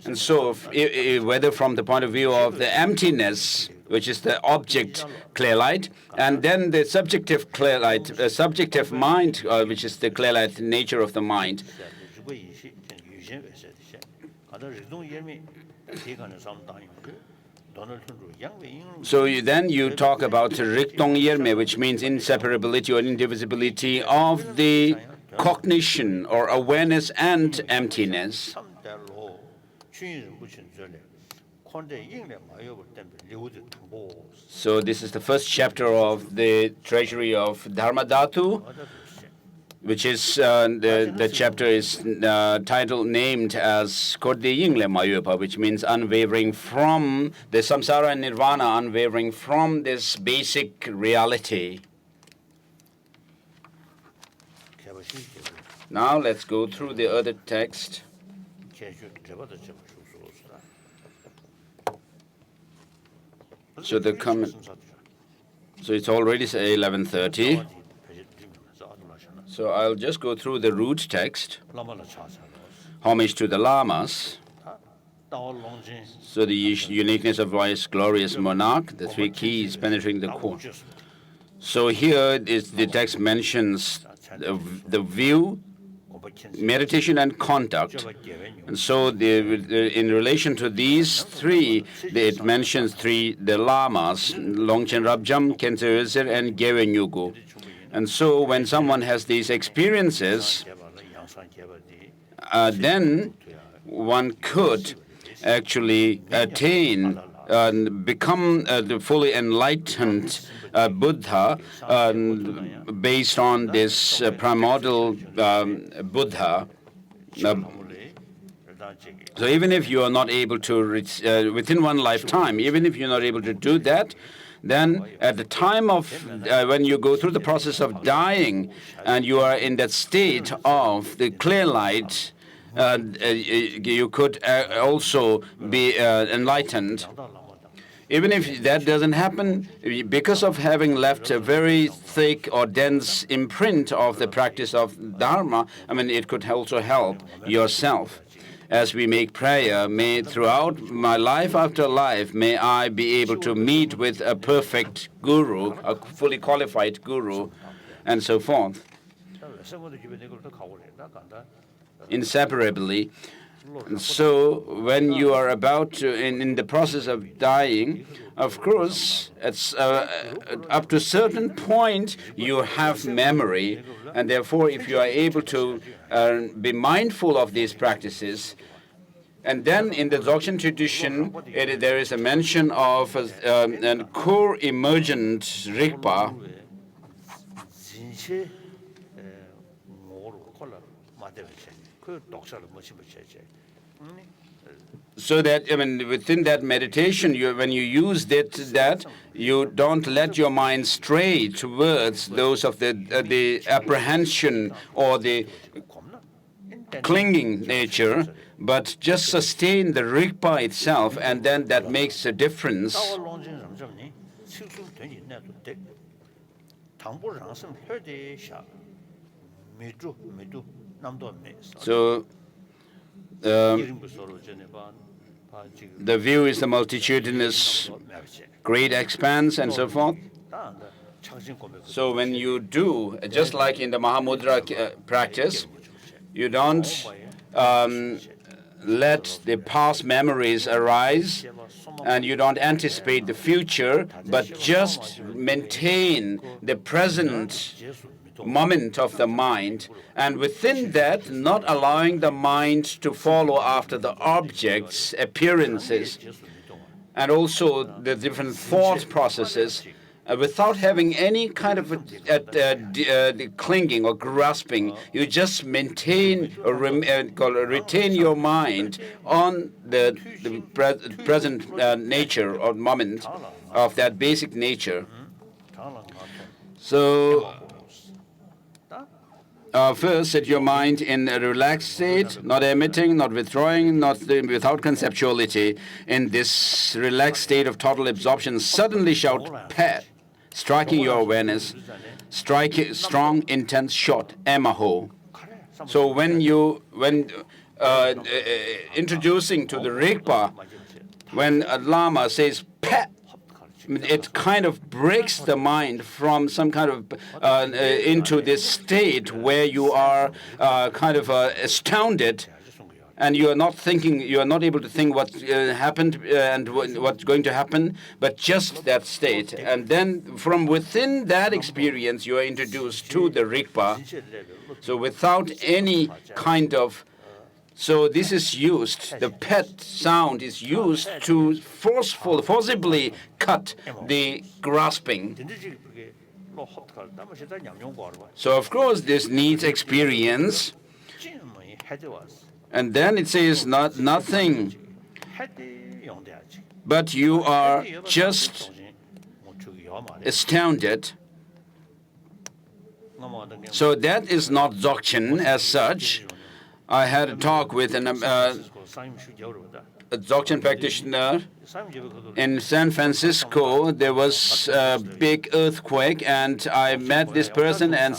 And so, whether from the point of view of the emptiness, which is the object clear light, and then the subjective clear light, subjective mind, which is the clear light nature of the mind. So then you talk about Riktong Yerme, which means inseparability or indivisibility of the cognition or awareness and emptiness. So this is the first chapter of the Treasury of Dharmadhatu, which is the chapter is named as Kodde Yingle Mayupa, which means unwavering from the samsara and nirvana, unwavering from this basic reality. Now let's go through the other text. So the comment. So it's already 11:30. So I'll just go through the root text. Homage to the Lamas. So the uniqueness of wise, glorious monarch, the three keys penetrating the core. So here the text mentions the view, meditation, and conduct. And so in relation to these three, it mentions the Lamas, Longchen Rabjam, Khenze Özer, and Gewe Nyugu. And so when someone has these experiences, then one could actually attain and become the fully enlightened Buddha based on this primordial Buddha. So even if you are not able to, within one lifetime, even if you're not able to do that, then at the time of when you go through the process of dying and you are in that state of the clear light, you could also be enlightened. Even if that doesn't happen, because of having left a very thick or dense imprint of the practice of Dharma, it could also help yourself. As we make prayer, may throughout my life after life, may I be able to meet with a perfect guru, a fully qualified guru, and so forth. Inseparably. And so when you are about to, in the process of dying, of course, it's up to a certain point you have memory, and therefore if you are able to be mindful of these practices, And then in the Dzogchen tradition, there is a mention of a core emergent Rigpa. So that, within that meditation, when you use that, you don't let your mind stray towards those of the apprehension or the clinging nature, but just sustain the Rigpa itself, and then that makes a difference. So the view is the multitudinous great expanse and so forth. So when you do, just like in the Mahamudra practice, you don't let the past memories arise, and you don't anticipate the future, but just maintain the present moment of the mind, and within that, not allowing the mind to follow after the objects, appearances, and also the different thought processes, without having any kind of clinging or grasping. You just maintain or retain your mind on the present nature or moment of that basic nature. So first, set your mind in a relaxed state, not emitting, not withdrawing, without conceptuality. In this relaxed state of total absorption, suddenly shout "Pet," striking your awareness, strong, intense shot, emaho. So when introducing to the Rigpa, when a Lama says "Pet," it kind of breaks the mind from some kind of into this state where you are kind of astounded, and you are not thinking, you are not able to think what happened and what's going to happen, but just that state. And then from within that experience, you are introduced to the Rigpa. So without any kind of, so this is used, the pet sound is used to forcibly cut the grasping. So of course this needs experience. And then it says nothing, but you are just astounded. So that is not Dzogchen as such. I had a talk with a Dzogchen practitioner in San Francisco. There was a big earthquake, and I met this person and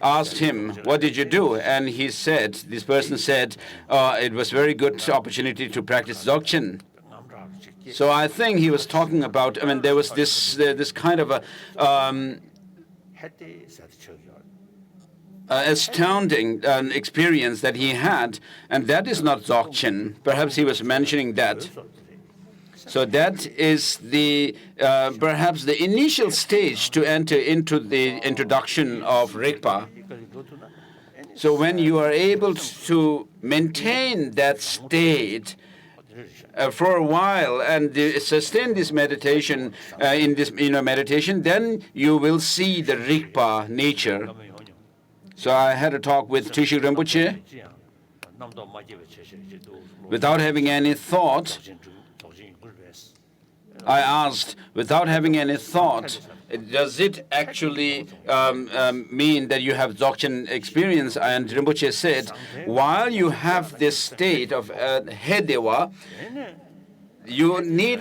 asked him, "What did you do?" And this person said, "It was a very good opportunity to practice Dzogchen." So I think he was talking about, there was this kind of a astounding experience that he had, and that is not Dzogchen. Perhaps he was mentioning that. So that is the perhaps the initial stage to enter into the introduction of Rigpa. So when you are able to maintain that state for a while and sustain this meditation in this meditation, then you will see the Rigpa nature. So I had a talk with Tishik Rinpoche. Without having any thought, I asked, without having any thought, does it actually mean that you have Dzogchen experience? And Rinpoche said, while you have this state of Hedewa, you need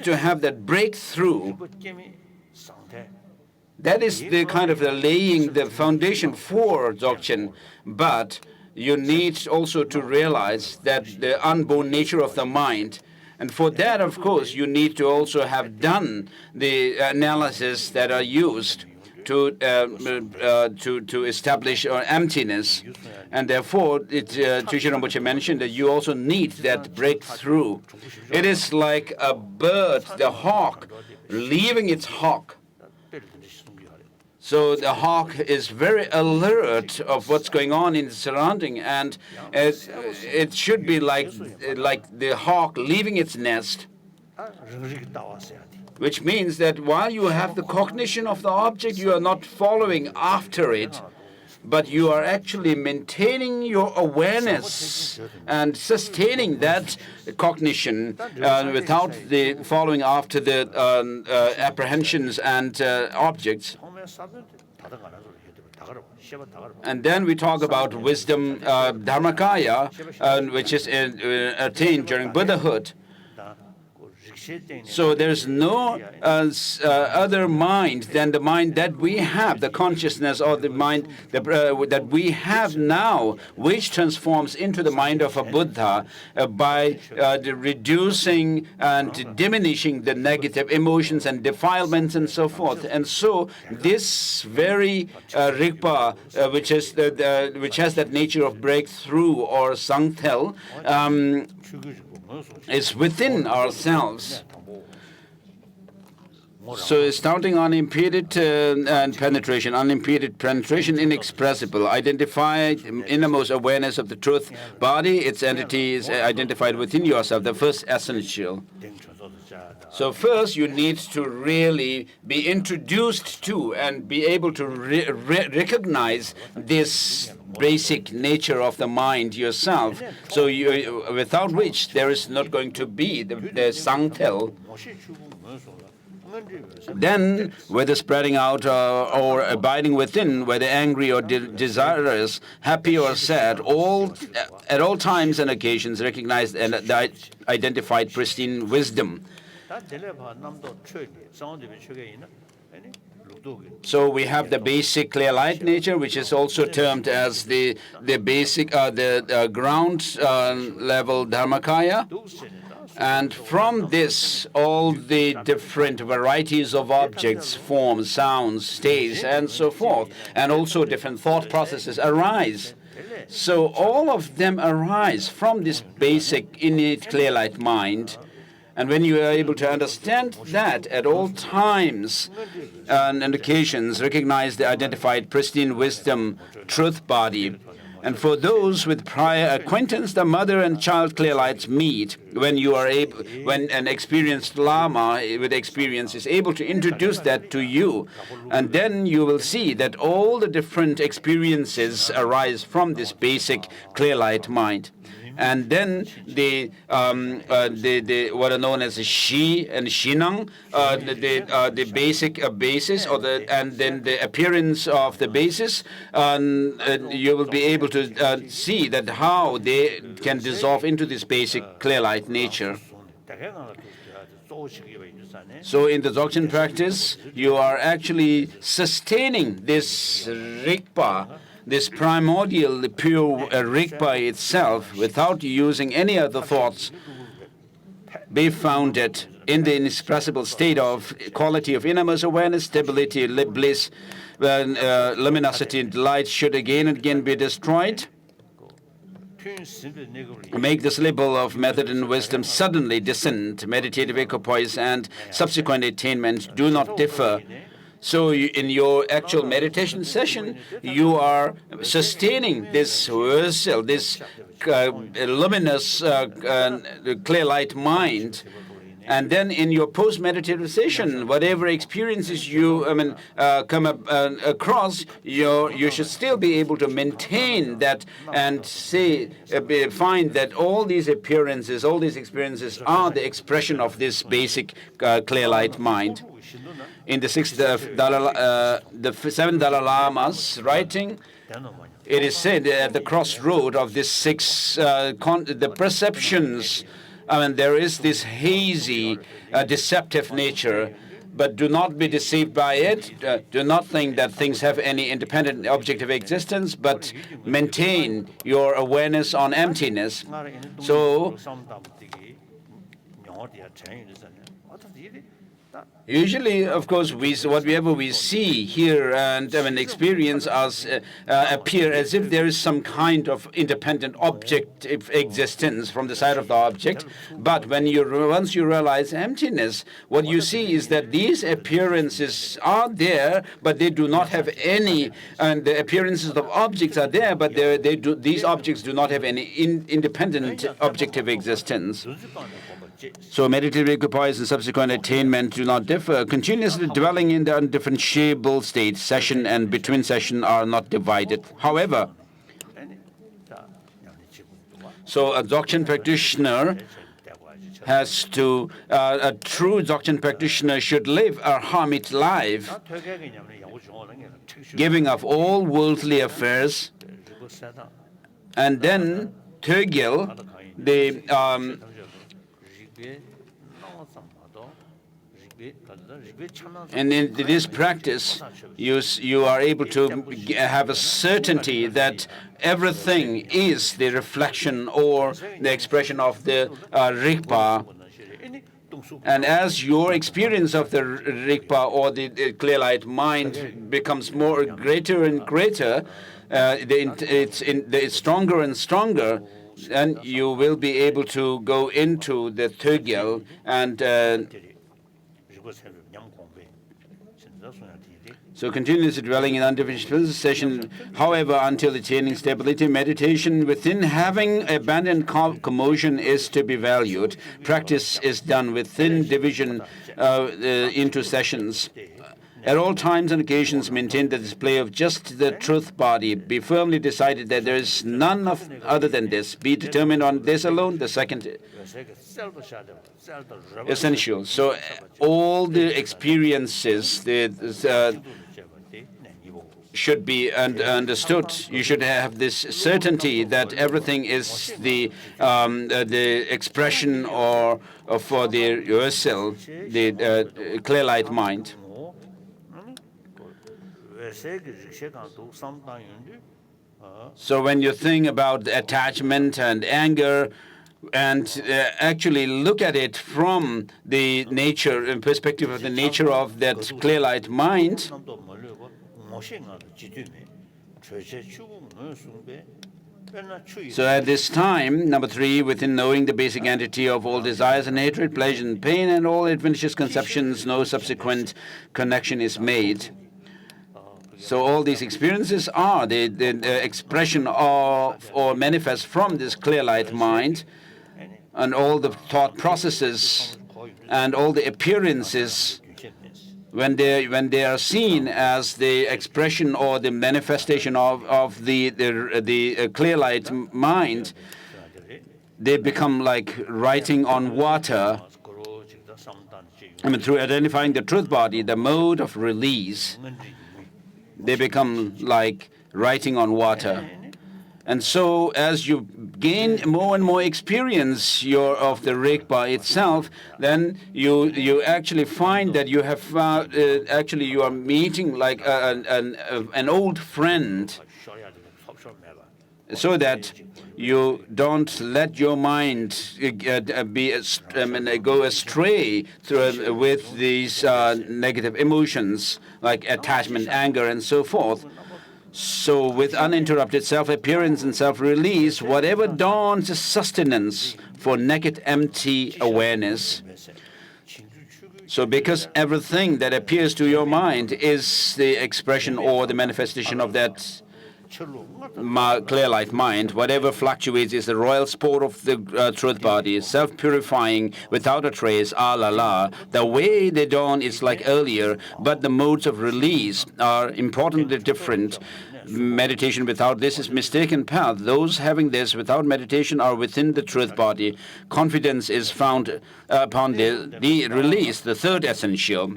to have that breakthrough. That is the kind of laying the foundation for Dzogchen. But you need also to realize that the unborn nature of the mind. And for that, of course, you need to also have done the analysis that are used to establish emptiness. And therefore, Trisha Rinpoche mentioned that you also need that breakthrough. It is like a bird, the hawk, leaving its hawk. So the hawk is very alert of what's going on in the surrounding, and it should be like the hawk leaving its nest, which means that while you have the cognition of the object, you are not following after it, but you are actually maintaining your awareness and sustaining that cognition without the following after the apprehensions and objects. And then we talk about wisdom, Dharmakaya, which is attained during Buddhahood. So there's no other mind than the mind that we have, the consciousness or the mind that we have now, which transforms into the mind of a Buddha by reducing and diminishing the negative emotions and defilements and so forth. And so this very Rigpa, which has that nature of breakthrough or Sangtel, is within ourselves. So starting unimpeded and penetration, unimpeded penetration, inexpressible, identified innermost awareness of the truth body, its entity is identified within yourself, the first essential. So first you need to really be introduced to and be able to recognize this basic nature of the mind yourself. So without which there is not going to be the Sangtel. Then, whether spreading out or abiding within, whether angry or desirous, happy or sad, at all times and occasions recognized and identified pristine wisdom. So we have the basic clear light nature, which is also termed as the basic the ground level Dharmakaya. And from this, all the different varieties of objects, forms, sounds, states, and so forth, and also different thought processes arise. So all of them arise from this basic innate clear light mind. And when you are able to understand that at all times and occasions, recognize the identified pristine wisdom, truth body. And for those with prior acquaintance, the mother and child clear lights meet when an experienced Lama with experience is able to introduce that to you. And then you will see that all the different experiences arise from this basic clear light mind. And then what are known as Shi and Shinang, the basic basis, and then the appearance of the basis, you will be able to see that how they can dissolve into this basic clear light nature. So in the Dzogchen practice, you are actually sustaining this Rigpa, this primordial, the pure Rigpa itself, without using any other thoughts, be founded in the inexpressible state of quality of innermost awareness, stability, bliss, when luminosity and light should again and again be destroyed. Make the syllable of method and wisdom suddenly descend. Meditative equipoise and subsequent attainment do not differ. So in your actual meditation session, you are sustaining this vessel, this luminous, clear light mind. And then in your post-meditative session, whatever experiences you come across, you should still be able to maintain that and find that all these appearances, all these experiences are the expression of this basic clear light mind. In the seven Dalai Lama's writing, it is said at the crossroad of these six the perceptions. There is this hazy, deceptive nature, but do not be deceived by it. Do not think that things have any independent objective existence, but maintain your awareness on emptiness. So Usually, of course, whatever we see, hear, and experience us appear as if there is some kind of independent objective existence from the side of the object. But once you realize emptiness, what you see is that these appearances are there, but they do not have any. And the appearances of objects are there, but these objects do not have any independent objective existence. So meditative equipoise and subsequent attainment do not differ. Continuously dwelling in the undifferentiable state, session and between session are not divided. However, so a Dzogchen practitioner has to, a true Dzogchen practitioner should live a hermit life, giving up all worldly affairs, and then Tögyel, and in this practice, you are able to have a certainty that everything is the reflection or the expression of the Rigpa. And as your experience of the Rigpa or the clear light mind becomes greater and greater, it's stronger and stronger, and you will be able to go into the Tögyel and so continuously dwelling in undifferentiated session, however, until attaining stability, meditation within having abandoned commotion is to be valued. Practice is done within division into sessions. At all times and occasions, maintain the display of just the truth body. Be firmly decided that there is none other than this. Be determined on this alone. The second essential. So all the experiences should be understood. You should have this certainty that everything is the expression or for the yourself, the clear light mind. So when you think about attachment and anger, and actually look at it from the nature and perspective of the nature of that clear light mind, so at this time, number 3, within knowing the basic entity of all desires and hatred, pleasure and pain, and all adventitious conceptions, no subsequent connection is made. So all these experiences are the expression of or manifest from this clear light mind, and all the thought processes and all the appearances, when they are seen as the expression or the manifestation of the clear light mind, they become like writing on water. Through identifying the truth body, the mode of release, they become like writing on water. And so as you gain more and more experience of the Rigpa itself, then you actually find that you have actually you are meeting like an old friend, so that you don't let your mind go astray with these negative emotions like attachment, anger, and so forth. So with uninterrupted self-appearance and self-release, whatever dawns is sustenance for naked, empty awareness. So because everything that appears to your mind is the expression or the manifestation of that clear light mind, whatever fluctuates is the royal sport of the truth body, self-purifying without a trace, la. The way they dawn is like earlier, but the modes of release are importantly different. Meditation without this is mistaken path. Those having this without meditation are within the truth body. Confidence is found upon the release, the third essential.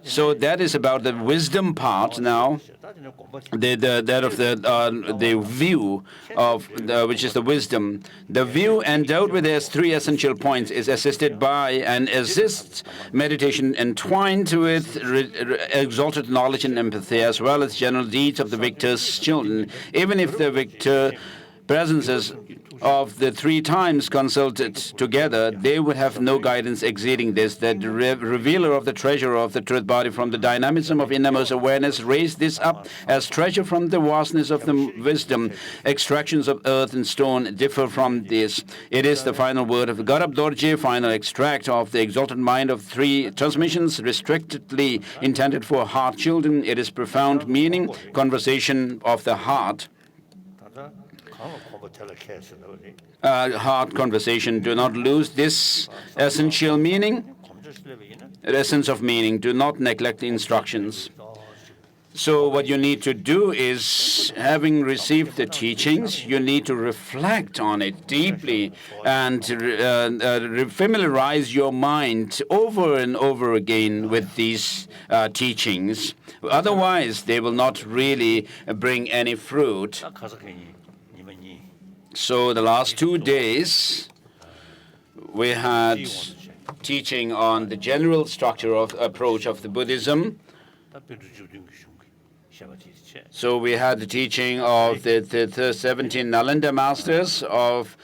So that is about the wisdom part now. That of the view of which is the wisdom. The view endowed with its 3 essential points is assisted by and assists meditation entwined with exalted knowledge and empathy, as well as general deeds of the victor's children. Even if the victor presences of the 3 times consulted together, they would have no guidance exceeding this, that the revealer of the treasure of the truth body from the dynamism of innermost awareness raised this up as treasure from the vastness of the wisdom. Extractions of earth and stone differ from this. It is the final word of Garab Dorje, final extract of the exalted mind of 3 transmissions, restrictedly intended for heart children. It is profound meaning, conversation of the heart. Heart conversation. Do not lose this essential meaning, the essence of meaning. Do not neglect the instructions. So what you need to do is, having received the teachings, you need to reflect on it deeply and familiarize your mind over and over again with these teachings. Otherwise, they will not really bring any fruit. So the last 2 days, we had teaching on the general structure of approach of the Buddhism. So we had the teaching of the 17 Nalanda masters of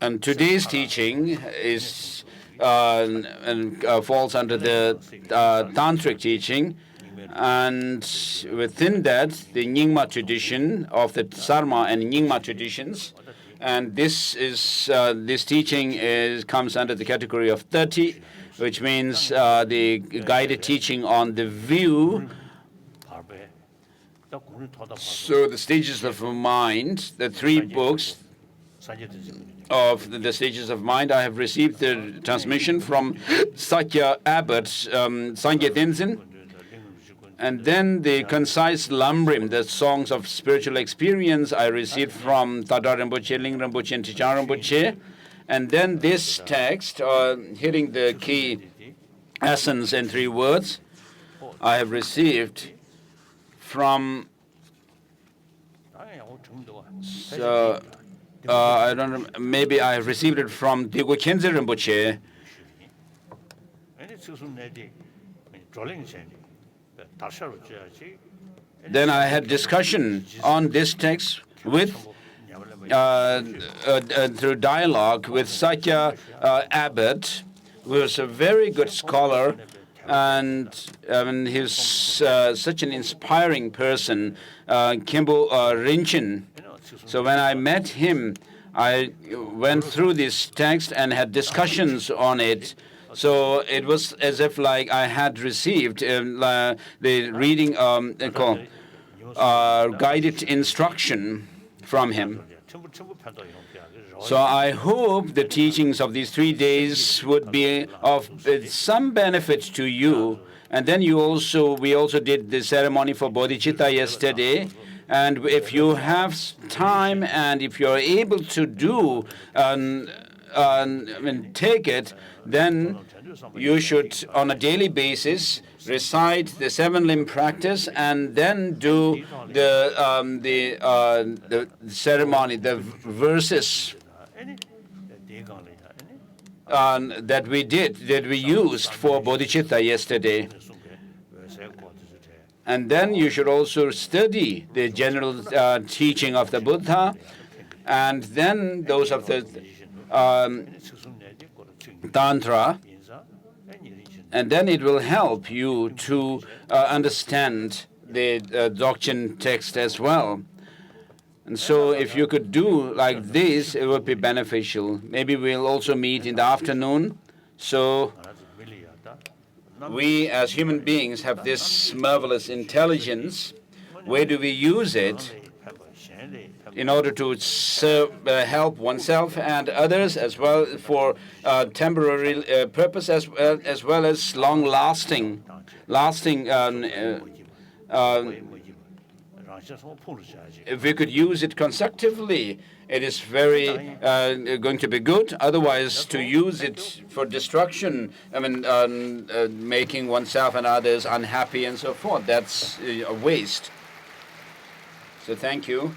and today's teaching is falls under the tantric teaching, and within that the Nyingma tradition of the Sarma and Nyingma traditions. And this is this teaching comes under the category of 30, which means the guided teaching on the view. So the stages of mind, the 3 books of the stages of mind, I have received the transmission from Sakya Abbot Sangye Tenzin. And then the concise Lamrim, the songs of spiritual experience, I received from Tadar Rinpoche, Ling Rinpoche, and Tijan Rinpoche. And then this text, hitting the key essence in 3 words, I have received from, so, I don't know, maybe I received it from Digo Khenze Rinpoche. Then I had discussion on this text with through dialogue with Sakya Abbot, who is a very good scholar, and he's such an inspiring person, Kimbo Rinchen. So when I met him, I went through this text and had discussions on it. So it was as if like I had received the reading called guided instruction from him. So I hope the teachings of these 3 days would be of some benefit to you. And then we also did the ceremony for bodhicitta yesterday. And if you have time and if you're able to do take it, then you should, on a daily basis, recite the 7-limb practice and then do the ceremony, the verses that we used for bodhicitta yesterday. And then you should also study the general teaching of the Buddha, and then those of the Tantra, and then it will help you to understand the Dzogchen text as well. And so if you could do like this, it would be beneficial. Maybe we'll also meet in the afternoon. So we as human beings have this marvelous intelligence. Where do we use it? In order to help oneself and others, as well for temporary purpose, as well as long-lasting. If we could use it constructively, it is very going to be good. Otherwise, to use it for destruction, making oneself and others unhappy and so forth, that's a waste. So thank you.